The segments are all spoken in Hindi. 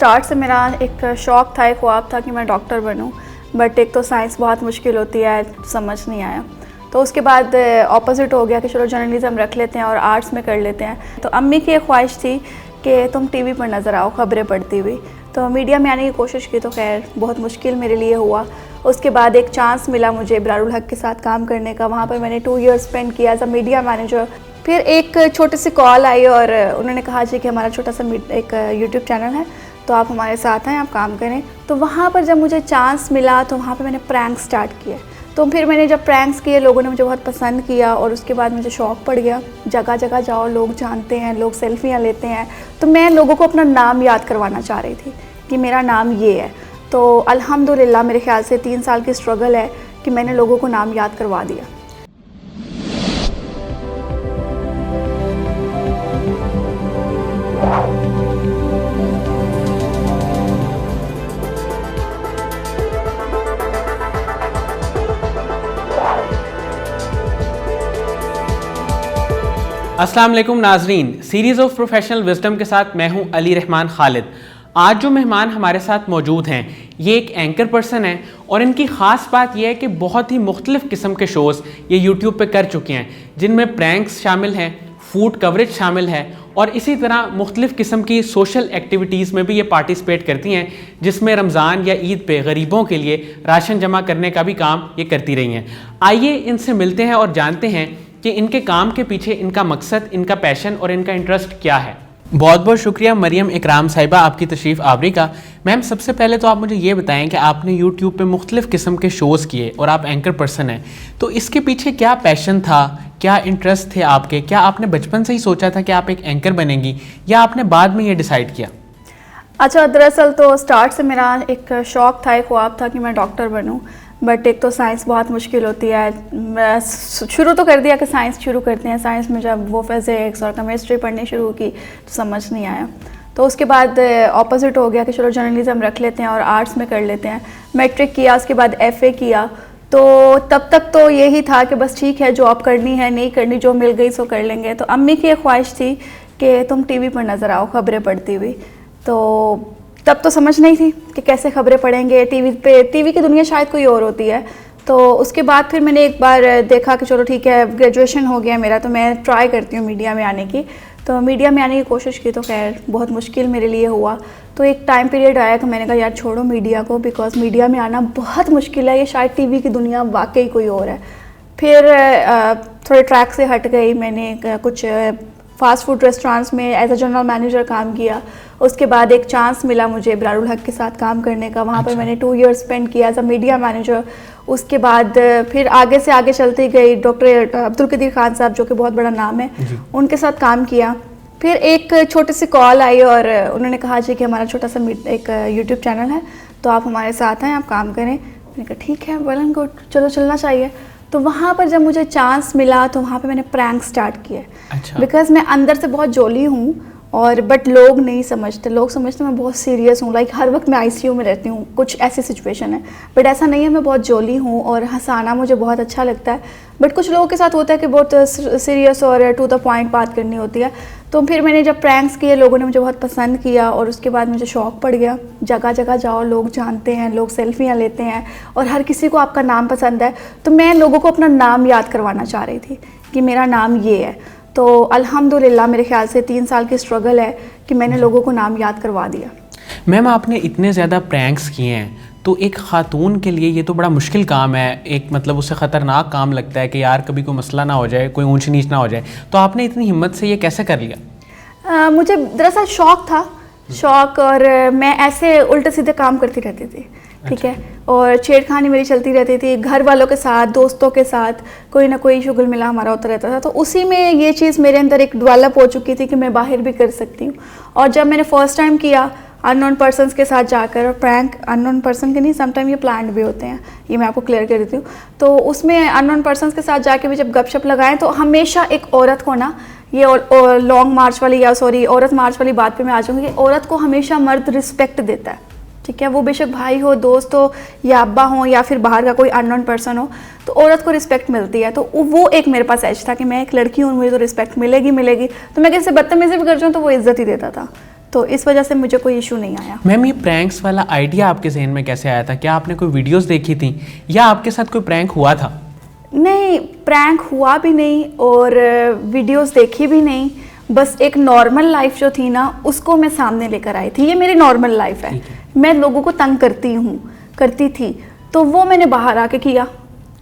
स्टार्ट से मेरा एक शौक़ था, एक ख्वाब था कि मैं डॉक्टर बनूं, बट एक तो साइंस बहुत मुश्किल होती है, समझ नहीं आया। तो उसके बाद ऑपोजिट हो गया कि चलो जर्नलिज़म रख लेते हैं और आर्ट्स में कर लेते हैं। तो अम्मी की एक ख्वाहिश थी कि तुम टीवी पर नज़र आओ ख़बरें पढ़ती हुई, तो मीडिया में आने की कोशिश की, तो खैर बहुत मुश्किल मेरे लिए हुआ। उसके बाद एक चांस मिला मुझे इब्रारुल हक के साथ काम करने का, वहाँ पर मैंने 2 ईयर्स स्पेंड किया एज अ मीडिया मैनेजर। फिर एक छोटी सी कॉल आई और उन्होंने कहा जी कि हमारा छोटा सा एक यूट्यूब चैनल है, तो आप हमारे साथ हैं, आप काम करें। तो वहाँ पर जब मुझे चांस मिला तो वहाँ पर मैंने प्रैंक स्टार्ट किए। तो फिर मैंने जब प्रैंक्स किए, लोगों ने मुझे बहुत पसंद किया और उसके बाद मुझे शौक़ पड़ गया। जगह जगह जाओ, लोग जानते हैं, लोग सेल्फियाँ लेते हैं। तो मैं लोगों को अपना नाम याद करवाना चाह रही थी कि मेरा नाम ये है। तो अल्हम्दुलिल्लाह मेरे ख़्याल से 3 साल की स्ट्रगल है कि मैंने लोगों को नाम याद करवा दिया। अस्सलाम वालेकुम नाजरीन, सीरीज़ ऑफ प्रोफेशनल विजडम के साथ मैं हूं अली रहमान खालिद। आज जो मेहमान हमारे साथ मौजूद हैं, ये एक एंकर पर्सन है और इनकी ख़ास बात यह है कि बहुत ही मुख्तलिफ़ किस्म के शोज़ ये यूट्यूब पे कर चुके हैं, जिनमें प्रैंक्स शामिल हैं, फूड कवरेज शामिल है और इसी तरह मुख्तलिफ़ किस्म की सोशल एक्टिविटीज़ में भी ये पार्टिसिपेट करती हैं, जिसमें रमज़ान या ईद पे गरीबों के लिए राशन जमा करने का भी काम ये करती रही हैं। आइए इनसे मिलते हैं और जानते हैं कि इनके काम के पीछे इनका मकसद, इनका पैशन और इनका इंटरेस्ट क्या है। बहुत बहुत शुक्रिया मरियम इकराम साहिबा आपकी तशरीफ़ आवरी का। मैम, सबसे पहले तो आप मुझे ये बताएं कि आपने यूट्यूब पे मुख्तलिफ़ किस्म के शोज़ किए और आप एंकर पर्सन हैं, तो इसके पीछे क्या पैशन था, क्या इंटरेस्ट थे आपके? क्या आपने बचपन से ही सोचा था कि आप एक एंकर बनेंगी या आपने बाद में ये डिसाइड किया? अच्छा, दरअसल तो स्टार्ट से मेरा एक शौक़ था, एक ख्वाब था कि मैं डॉक्टर बनूं, बट एक तो साइंस बहुत मुश्किल होती है। मैं शुरू तो कर दिया कि साइंस शुरू करते हैं। साइंस में जब वो फिज़िक्स और केमिस्ट्री पढ़नी शुरू की तो समझ नहीं आया। तो उसके बाद ऑपोजिट हो गया कि चलो जर्नलिज़म रख लेते हैं और आर्ट्स में कर लेते हैं। मैट्रिक किया, उसके बाद FA किया। तो तब तक तो यही था कि बस ठीक है, जॉब करनी है, नहीं करनी, जो मिल गई सो कर लेंगे। तो अम्मी की एक ख्वाहिश थी कि तुम टीवी पर नज़र आओ ख़बरें पढ़ती हुई। तो तब तो समझ नहीं थी कि कैसे ख़बरें पढ़ेंगे टीवी पे। टीवी की दुनिया शायद कोई और होती है। तो उसके बाद फिर मैंने एक बार देखा कि चलो ठीक है, ग्रेजुएशन हो गया मेरा, तो मैं ट्राई करती हूँ मीडिया में आने की। तो मीडिया में आने की कोशिश की, तो खैर बहुत मुश्किल मेरे लिए हुआ। तो एक टाइम पीरियड आया कि मैंने कहा यार छोड़ो मीडिया को, बिकॉज़ मीडिया में आना बहुत मुश्किल है, ये शायद टीवी की दुनिया वाकई कोई और है। फिर थोड़े ट्रैक से हट गई। मैंने कुछ फ़ास्ट फूड रेस्टोरेंट्स में एज अ जनरल मैनेजर काम किया। उसके बाद एक चांस मिला मुझे इब्रारुल हक के साथ काम करने का, वहाँ पर मैंने 2 ईयर्स स्पेंड किया एज अ मीडिया मैनेजर। उसके बाद फिर आगे से आगे चलती गई। डॉक्टर अब्दुल कदीर खान साहब, जो कि बहुत बड़ा नाम है, उनके साथ काम किया। फिर एक छोटी सी कॉल आई और उन्होंने कहा जी कि हमारा छोटा सा एक यूट्यूब चैनल है, तो आप हमारे साथ हैं, आप काम करें। मैंने कहा ठीक है, वेल एंड गुड, चलो चलना चाहिए। तो वहाँ पर जब मुझे चांस मिला तो वहाँ पे मैंने प्रैंक स्टार्ट किए। अच्छा। बिकॉज़ मैं अंदर से बहुत जोली हूँ और बट लोग नहीं समझते, लोग समझते मैं बहुत सीरियस हूँ, लाइक हर वक्त मैं ICU में रहती हूँ, कुछ ऐसी सिचुएशन है। बट ऐसा नहीं है, मैं बहुत जोली हूँ और हंसाना मुझे बहुत अच्छा लगता है। बट कुछ लोगों के साथ होता है कि बहुत सीरियस और टू द पॉइंट बात करनी होती है। तो फिर मैंने जब प्रैंक्स किए, लोगों ने मुझे बहुत पसंद किया और उसके बाद मुझे शौक़ पड़ गया। जगह जगह जाओ, लोग जानते हैं, लोग सेल्फियाँ लेते हैं और हर किसी को आपका नाम पसंद है। तो मैं लोगों को अपना नाम याद करवाना चाह रही थी कि मेरा नाम ये है। तो अल्हम्दुलिल्लाह मेरे ख़्याल से 3 साल की स्ट्रगल है कि मैंने लोगों को नाम याद करवा दिया। मैम, आपने इतने ज़्यादा प्रैंक्स किए हैं, तो एक ख़ातून के लिए ये तो बड़ा मुश्किल काम है, एक मतलब उससे ख़तरनाक काम लगता है कि यार कभी कोई मसला ना हो जाए, कोई ऊंच नीच ना हो जाए। तो आपने इतनी हिम्मत से ये कैसे कर लिया? मुझे दरअसल शौक़ था, और मैं ऐसे उल्टे सीधे काम करती रहती थी, ठीक है। और छेड़खानी मेरी चलती रहती थी, घर वालों के साथ, दोस्तों के साथ, कोई ना कोई शुगल मिला हमारा होता रहता था। तो उसी में ये चीज़ मेरे अंदर एक डेवलप हो चुकी थी कि मैं बाहर भी कर सकती हूँ। और जब मैंने फ़र्स्ट टाइम किया अननोन पर्सन्स के साथ जाकर, और प्रैंक अननोन पर्सन के नहीं, समटाइम ये प्लान्ड भी होते हैं, ये मैं आपको क्लियर कर देती हूँ। तो उसमें अननोन पर्सन्स के साथ जाके भी जब गपशप लगाएं, तो हमेशा एक औरत को ना, ये लॉन्ग मार्च वाली औरत मार्च वाली बात पे मैं आ जाऊँगी, औरत को हमेशा मर्द रिस्पेक्ट देता है, ठीक है। वो बेशक भाई हो, दोस्त हो, या अब्बा हो, या फिर बाहर का कोई अननोन पर्सन हो, तो औरत को रिस्पेक्ट मिलती है। तो वो एक मेरे पास एज था कि मैं एक लड़की हूँ, मुझे तो रिस्पेक्ट मिलेगी। तो मैं किसी बदतमीज़ी भी कर जाऊँ तो वो इज़्ज़त ही देता था। तो इस वजह से मुझे कोई इशू नहीं आया। मैम ये प्रैंक्स वाला आइडिया आपके जहन में कैसे आया था? क्या आपने कोई वीडियोस देखी थी या आपके साथ कोई प्रैंक हुआ था? नहीं, प्रैंक हुआ भी नहीं और वीडियोस देखी भी नहीं, बस एक नॉर्मल लाइफ जो थी ना उसको मैं सामने लेकर आई थी। ये मेरी नॉर्मल लाइफ है, मैं लोगों को तंग करती थी, तो वो मैंने बाहर आके किया।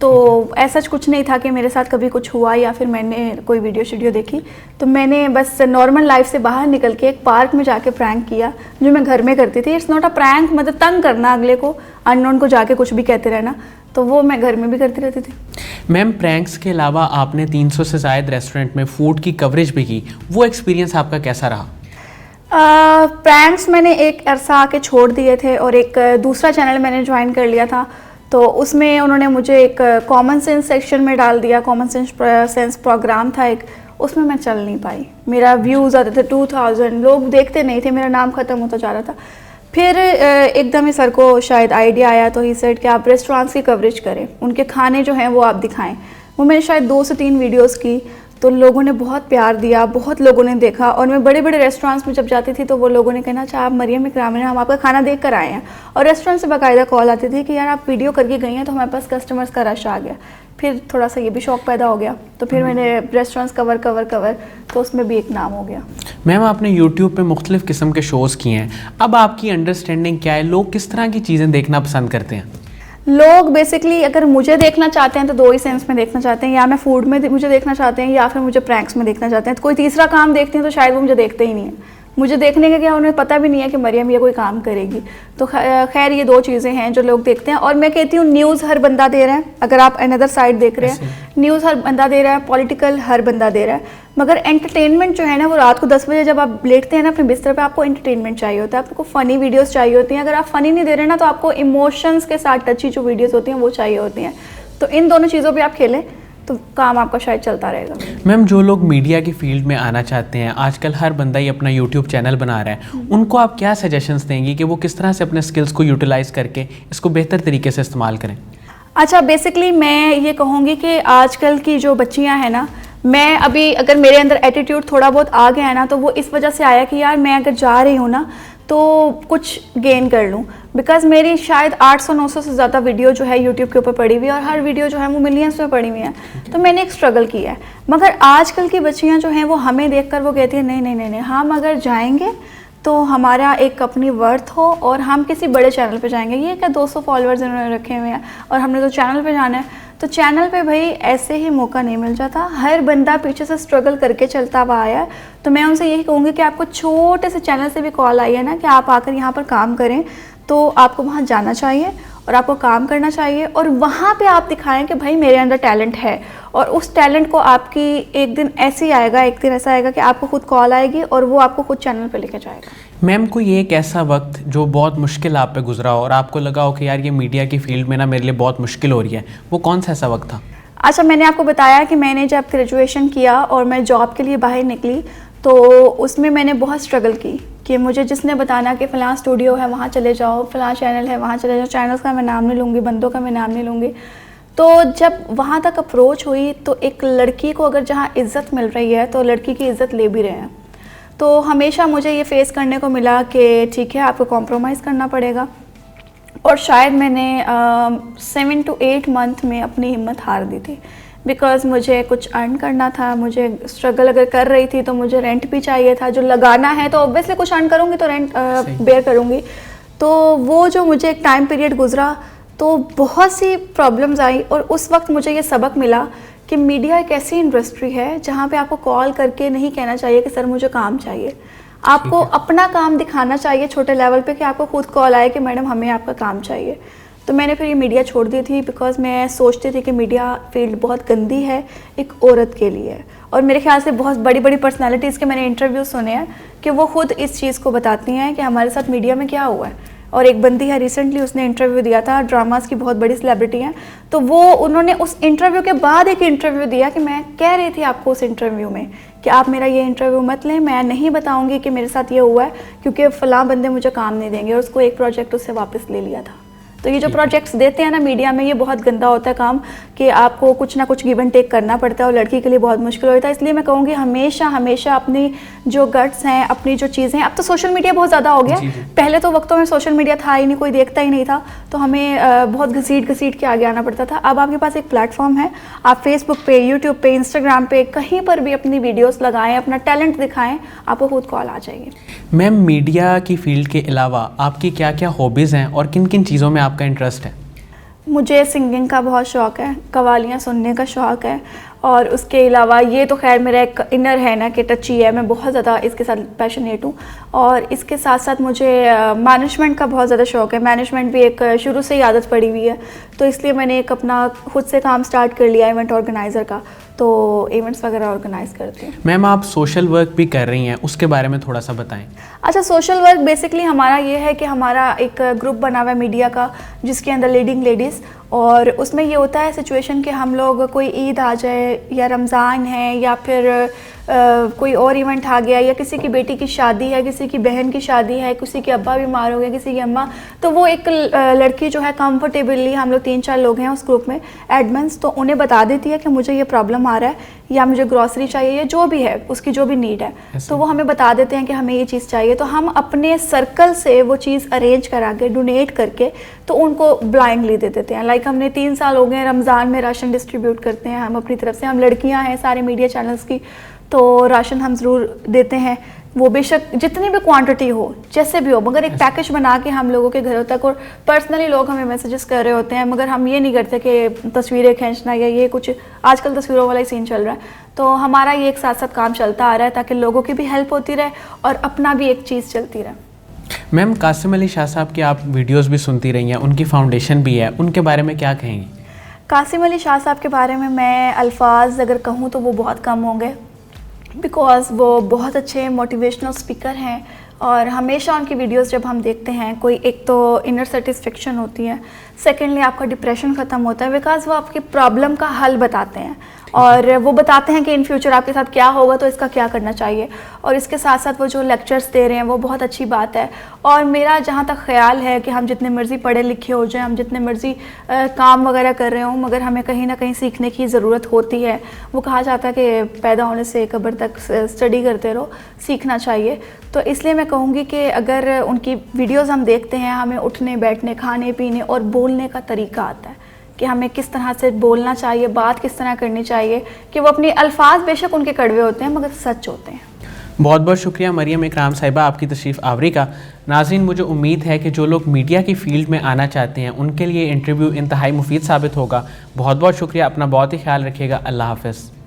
तो ऐसा कुछ नहीं था कि मेरे साथ कभी कुछ हुआ या फिर मैंने कोई वीडियो देखी, तो मैंने बस नॉर्मल लाइफ से बाहर निकल के एक पार्क में जाके प्रैंक किया जो मैं घर में करती थी। इट्स नॉट अ प्रैंक, मतलब तंग करना अगले को, अननोन को जाके कुछ भी कहते रहना, तो वो मैं घर में भी करती रहती थी। मैम प्रैंक्स के अलावा आपने 300 से ज़ायद रेस्टोरेंट में फूड की कवरेज भी की, वो एक्सपीरियंस आपका कैसा रहा? प्रैंक्स मैंने एक अरसा आके छोड़ दिए थे और एक दूसरा चैनल मैंने ज्वाइन कर लिया था, तो उसमें उन्होंने मुझे एक कॉमन सेंस सेक्शन में डाल दिया। कॉमन सेंस प्रोग्राम था एक, उसमें मैं चल नहीं पाई। मेरा व्यूज़ आते थे 2000, लोग देखते नहीं थे, मेरा नाम ख़त्म होता जा रहा था। फिर एकदम ही सर को शायद आइडिया आया, तो ही सेड कि आप रेस्टोरेंट्स की कवरेज करें, उनके खाने जो हैं वो आप दिखाएं। वो मैंने शायद 2 से 3 वीडियोस की, तो लोगों ने बहुत प्यार दिया, बहुत लोगों ने देखा। और मैं बड़े बड़े रेस्टोरेंट्स में जब जाती थी तो वो लोगों ने कहना, अच्छा आप मरियम इकराम हैं, हम आपका खाना देख कर आए हैं। और रेस्टोरेंट से बाकायदा कॉल आती थी कि यार आप वीडियो करके गई हैं, तो हमारे पास कस्टमर्स का रश आ गया। फिर थोड़ा सा ये भी शौक पैदा हो गया, तो फिर मैंने रेस्टोरेंट्स कवर, तो उसमें भी एक नाम हो गया। मैम आपने यूट्यूब पे मुख्तलिफ़ किस्म के शोज़ किए हैं, अब आपकी अंडरस्टैंडिंग क्या है? लोग किस तरह की चीज़ें देखना पसंद करते हैं? लोग बेसिकली अगर मुझे देखना चाहते हैं तो 2 ही सेंस में देखना चाहते हैं, या मैं फूड में मुझे देखना चाहते हैं या फिर मुझे प्रैंक्स में देखना चाहते हैं। तो कोई तीसरा काम देखते हैं तो शायद वो मुझे देखते ही नहीं है। मुझे देखने का क्या, उन्हें पता भी नहीं है कि मरियम ये कोई काम करेगी। तो खैर ये 2 चीज़ें हैं जो लोग देखते हैं। और मैं कहती हूँ न्यूज़ हर बंदा दे रहा है, अगर आप अनदर साइड देख रहे हैं, न्यूज़ हर बंदा दे रहा है, पॉलिटिकल हर बंदा दे रहा है, मगर एंटरटेनमेंट जो है ना वो रात को 10 बजे जब आप लेटते हैं ना अपने बिस्तर पे, आपको एंटरटेनमेंट चाहिए होता है, आपको फ़नी वीडियोस चाहिए होती हैं। अगर आप फ़नी नहीं दे रहे ना तो आपको इमोशंस के साथ टची जो वीडियोस होती हैं वो चाहिए होती हैं। तो इन दोनों चीज़ों पे आप खेलें तो काम आपका शायद चलता रहेगा। मैम जो लोग मीडिया की फील्ड में आना चाहते हैं, आजकल हर बंदा ही अपना यूट्यूब चैनल बना रहा है, उनको आप क्या सजेशंस देंगी कि वो किस तरह से अपने स्किल्स को यूटिलाइज़ करके इसको बेहतर तरीके से इस्तेमाल करें? अच्छा, बेसिकली मैं ये कहूँगी कि आजकल की जो बच्चियाँ हैं ना, मैं अभी अगर मेरे अंदर एटीट्यूड थोड़ा बहुत आ गया है ना, तो वो इस वजह से आया कि यार मैं अगर जा रही हूँ ना तो कुछ गेन कर लूँ। बिकॉज़ मेरी शायद 800-900 से ज़्यादा वीडियो जो है यूट्यूब के ऊपर पड़ी हुई है और हर वीडियो जो है वो मिलियंस में पड़ी हुई है। तो मैंने एक स्ट्रगल किया है। मगर आजकल की बच्चियाँ जो हैं वो हमें देखकर वो कहती हैं नहीं, हम अगर जाएंगे तो हमारा एक अपनी वर्थ हो और हम किसी बड़े चैनल पे जाएंगे। ये क्या 200 फॉलोअर्स इन्होंने रखे हुए हैं और हमने तो चैनल पे जाना है। तो चैनल पे भाई ऐसे ही मौका नहीं मिल जाता, हर बंदा पीछे से स्ट्रगल करके चलता हुआ आया है। तो मैं उनसे यही कहूँगी कि आपको छोटे से चैनल से भी कॉल आई है ना कि आप आकर यहाँ पर काम करें, तो आपको वहाँ जाना चाहिए और आपको काम करना चाहिए और वहाँ पे आप दिखाएं कि भाई मेरे अंदर टैलेंट है। और उस टैलेंट को आपकी एक दिन ऐसे आएगा, एक दिन ऐसा आएगा कि आपको खुद कॉल आएगी और वो आपको खुद चैनल पे लेके जाएगा। मैम कोई एक ऐसा वक्त जो बहुत मुश्किल आप पे गुजरा हो और आपको लगा हो कि यार ये मीडिया की फील्ड में ना मेरे लिए बहुत मुश्किल हो रही है, वो कौन सा ऐसा वक्त था? अच्छा, मैंने आपको बताया कि मैंने जब ग्रेजुएशन किया और मैं जॉब के लिए बाहर निकली तो उसमें मैंने बहुत स्ट्रगल की कि मुझे जिसने बताना कि फ़लाँ स्टूडियो है वहाँ चले जाओ, फ़लाँ चैनल है वहाँ चले जाओ, चैनल्स का मैं नाम नहीं लूँगी, बंदों का मैं नाम नहीं लूँगी। तो जब वहाँ तक अप्रोच हुई तो एक लड़की को अगर जहाँ इज़्ज़त मिल रही है तो लड़की की इज़्ज़त ले भी रहे हैं। तो हमेशा मुझे ये फेस करने को मिला कि ठीक है आपको कॉम्प्रोमाइज़ करना पड़ेगा। और शायद मैंने 7 to 8 मंथ में अपनी हिम्मत हार दी थी। बिकॉज़ मुझे कुछ अर्न करना था, मुझे स्ट्रगल अगर कर रही थी तो मुझे रेंट भी चाहिए था, जो लगाना है तो ऑब्वियसली कुछ अर्न करूँगी तो रेंट बेयर करूँगी। तो वो जो मुझे एक टाइम पीरियड गुजरा तो बहुत सी प्रॉब्लम्स आई और उस वक्त मुझे ये सबक मिला कि मीडिया एक ऐसी इंडस्ट्री है जहाँ पे आपको कॉल करके नहीं कहना चाहिए कि सर मुझे काम चाहिए। आपको अपना काम दिखाना चाहिए छोटे लेवल पे कि आपको खुद कॉल आए कि मैडम हमें आपका काम चाहिए। तो मैंने फिर ये मीडिया छोड़ दी थी बिकॉज़ मैं सोचती थी कि मीडिया फील्ड बहुत गंदी है एक औरत के लिए। और मेरे ख्याल से बहुत बड़ी बड़ी पर्सनालिटीज़ के मैंने इंटरव्यू सुने हैं कि वो खुद इस चीज़ को बताती हैं कि हमारे साथ मीडिया में क्या हुआ है। और एक बंदी है रिसेंटली उसने इंटरव्यू दिया था, ड्रामास की बहुत बड़ी सेलिब्रिटी हैं, तो वो उन्होंने उस इंटरव्यू के बाद एक इंटरव्यू दिया कि मैं कह रही थी आपको उस इंटरव्यू में कि आप मेरा ये इंटरव्यू मत लें, मैं नहीं बताऊंगी कि मेरे साथ ये हुआ है क्योंकि फ़लाँ बंदे मुझे काम नहीं देंगे। और उसको एक प्रोजेक्ट उससे वापस ले लिया था। तो ये जो प्रोजेक्ट्स देते हैं ना मीडिया में, ये बहुत गंदा होता है काम, कि आपको कुछ ना कुछ गिव एंड टेक करना पड़ता है और लड़की के लिए बहुत मुश्किल होता है। इसलिए मैं कहूँगी हमेशा हमेशा अपनी जो गट्स हैं, अपनी जो चीज़ें हैं, अब तो सोशल मीडिया बहुत ज़्यादा हो गया, पहले तो वक्तों में सोशल मीडिया था ही नहीं, कोई देखता ही नहीं था, तो हमें बहुत घसीट के आगे आना पड़ता था। अब आपके पास एक प्लेटफॉर्म है, आप फेसबुक पे, यूट्यूब पे, इंस्टाग्राम पे, कहीं पर भी अपनी वीडियोस लगाएं, अपना टैलेंट दिखाएं, आपको खुद कॉल आ जाएगी। मैम, मीडिया की फील्ड के अलावा आपकी क्या क्या हॉबीज़ हैं और किन किन चीज़ों में आपका इंटरेस्ट है? मुझे सिंगिंग का बहुत शौक़ है, कवालियाँ सुनने का शौक़ है, और उसके अलावा ये तो खैर मेरा एक इनर है ना कि टची है, मैं बहुत ज़्यादा इसके साथ पैशनेट हूँ। और इसके साथ साथ मुझे मैनेजमेंट का बहुत ज़्यादा शौक़ है, मैनेजमेंट भी एक शुरू से ही आदत पड़ी हुई है, तो इसलिए मैंने एक अपना खुद से काम स्टार्ट कर लिया इवेंट ऑर्गेनाइज़र का, तो इवेंट्स वगैरह ऑर्गेनाइज़ करती हूँ। मैम, आप सोशल वर्क भी कर रही हैं, उसके बारे में थोड़ा सा बताएं। अच्छा, सोशल वर्क बेसिकली हमारा ये है कि हमारा एक ग्रुप बना हुआ है मीडिया का, जिसके अंदर लीडिंग लेडीज़, और उसमें ये होता है सिचुएशन कि हम लोग, कोई ईद आ जाए या रमज़ान है या फिर कोई और इवेंट आ गया, या किसी की बेटी की शादी है, किसी की बहन की शादी है, किसी के अब्बा बीमार हो गए, किसी की अम्मा, तो वो एक लड़की जो है कंफर्टेबली, हम लोग 3-4 लोग हैं उस ग्रुप में एडमिन्स, तो उन्हें बता देती है कि मुझे ये प्रॉब्लम आ रहा है, या मुझे ग्रॉसरी चाहिए, या जो भी है उसकी जो भी नीड है, तो वो हमें बता देते हैं कि हमें ये चीज़ चाहिए, तो हम अपने सर्कल से वो चीज़ अरेंज करा के, डोनेट करके, तो उनको ब्लाइंडली दे देते हैं। लाइक हमने 3 साल हो गए रमज़ान में राशन डिस्ट्रीब्यूट करते हैं हम अपनी तरफ से, हम लड़कियां हैं सारे मीडिया चैनल्स की, तो राशन हम ज़रूर देते हैं, वो बेशक जितनी भी क्वांटिटी हो, जैसे भी हो, मगर एक पैकेज बना के हम लोगों के घरों तक, और पर्सनली लोग हमें मैसेजेस कर रहे होते हैं, मगर हम ये नहीं करते कि तस्वीरें खींचना या ये कुछ, आजकल तस्वीरों वाला ही सीन चल रहा है, तो हमारा ये एक साथ साथ काम चलता आ रहा है ताकि लोगों की भी हेल्प होती रहे और अपना भी एक चीज़ चलती रहे। मैम, कासिम अली शाह साहब की आप वीडियोस भी सुनती रही हैं, उनकी फाउंडेशन भी है, उनके बारे में क्या कहेंगी? कासिम अली शाह साहब के बारे में मैं अल्फाज अगर कहूँ तो वो बहुत कम होंगे, बिकॉज़ वो बहुत अच्छे मोटिवेशनल स्पीकर हैं, और हमेशा उनकी वीडियोस जब हम देखते हैं, कोई एक तो इनर सेटिस्फेक्शन होती है, सेकेंडली आपका डिप्रेशन ख़त्म होता है, बिकॉज़ वो आपकी प्रॉब्लम का हल बताते हैं, और वो बताते हैं कि इन फ्यूचर आपके साथ क्या होगा, तो इसका क्या करना चाहिए, और इसके साथ साथ वो जो लेक्चर्स दे रहे हैं वो बहुत अच्छी बात है। और मेरा जहाँ तक ख्याल है कि हम जितने मर्ज़ी पढ़े लिखे हो जाएं, हम जितने मर्ज़ी काम वगैरह कर रहे हों, मगर हमें कहीं ना कहीं सीखने की ज़रूरत होती है। वो कहा जाता है कि पैदा होने से कब्र तक स्टडी करते रहो, सीखना चाहिए। तो इसलिए मैं कहूँगी कि अगर उनकी वीडियोज़ हम देखते हैं, हमें उठने बैठने, खाने पीने और बोलने का तरीका आता है कि हमें किस तरह से बोलना चाहिए, बात किस तरह करनी चाहिए, कि वो अपनी अल्फाज बेशक उनके कड़वे होते हैं मगर सच होते हैं। बहुत बहुत शुक्रिया मरियम इकराम साहिबा आपकी तशरीफ़ आवरी का। नाज़रीन, मुझे उम्मीद है कि जो लोग मीडिया की फ़ील्ड में आना चाहते हैं उनके लिए इंटरव्यू इंतहाई मुफीद साबित होगा। बहुत बहुत शुक्रिया, अपना बहुत ही ख्याल रखिएगा। अल्लाह हाफ़िज़।